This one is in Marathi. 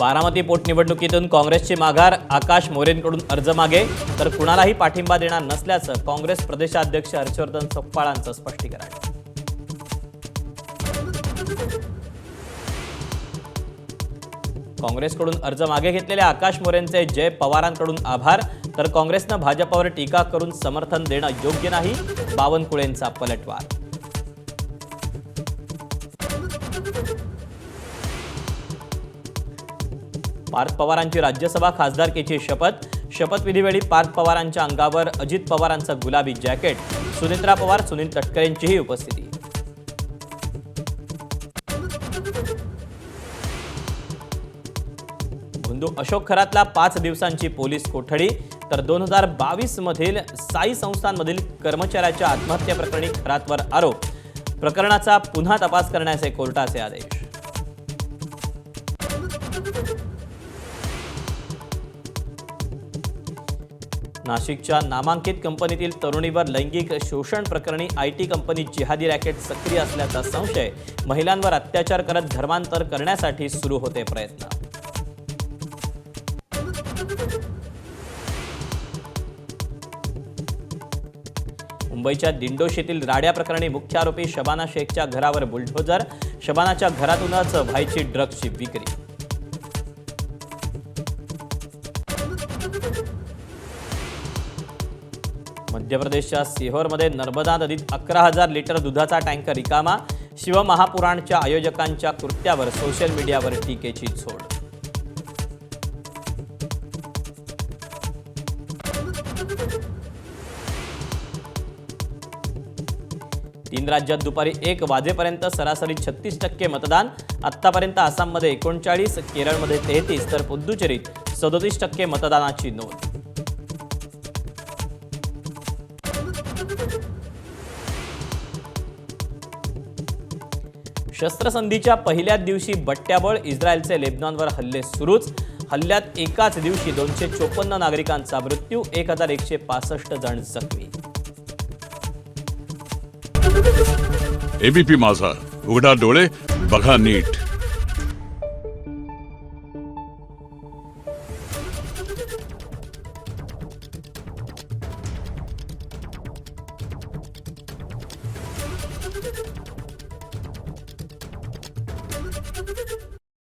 बारामती पोटनिवडणुकीतून काँग्रेसची माघार, आकाश मोरेंकडून अर्ज मागे, तर कुणालाही पाठिंबा देणार नसल्याचं काँग्रेस प्रदेशाध्यक्ष हर्षवर्धन सकपाळांचं स्पष्टीकरण. काँग्रेसकडून अर्ज मागे घेतलेल्या आकाश मोरेंचे जय पवारांकडून आभार, तर काँग्रेसनं भाजपवर टीका करून समर्थन देणं योग्य नाही, बावनकुळेंचा पलटवार. पार्थ पवारांची राज्यसभा खासदारकीची शपथ. शपथविधीवेळी पार्थ पवारांच्या अंगावर अजित पवारांचं गुलाबी जॅकेट. सुनेत्रा पवार, सुनील तटकरेंचीही उपस्थिती. बंधू अशोक खरातला 5 दिवसांची पोलीस कोठडी, तर 2022 मधील साई संस्थांमधील कर्मचाऱ्याच्या आत्महत्या प्रकरणी खरातवर आरोप. प्रकरणाचा पुन्हा तपास करण्याचे कोर्टाचे आदेश. नाशिकच्या नामांकित कंपनीतील तरुणीवर लैंगिक शोषण प्रकरणी आयटी कंपनी जिहादी रॅकेट सक्रिय असल्याचा संशय. महिलांवर अत्याचार करत धर्मांतर करण्यासाठी सुरू होते प्रयत्न. मुंबईच्या दिंडोशीतील राड्या प्रकरणी मुख्य आरोपी शबाना शेखच्या घरावर बुलडोझर. शबानाच्या घरातूनच व्हायची ड्रग्जची विक्री. मध्य प्रदेशच्या सिहोरमध्ये नर्मदा नदीत 11,000 लिटर दुधाचा टँकर रिकामा. शिवमहापुराणच्या आयोजकांच्या कृत्यावर सोशल मीडियावर टीकेची झोड. तीन राज्यात दुपारी 1 वाजेपर्यंत सरासरी 36% मतदान. आतापर्यंत आसाममध्ये 39, केरळमध्ये 33, तर पुद्दुचेरीत 37% मतदानाची नोंद. शस्त्रसंधीच्या पहिल्याच दिवशी बट्ट्याबळ. इस्रायलचे लेबनॉनवर हल्ले सुरूच. हल्ल्यात एकाच दिवशी 254 नागरिकांचा मृत्यू, 1165 जण जखमी. एबीपी माझा, उघडा डोळे बघा नीट.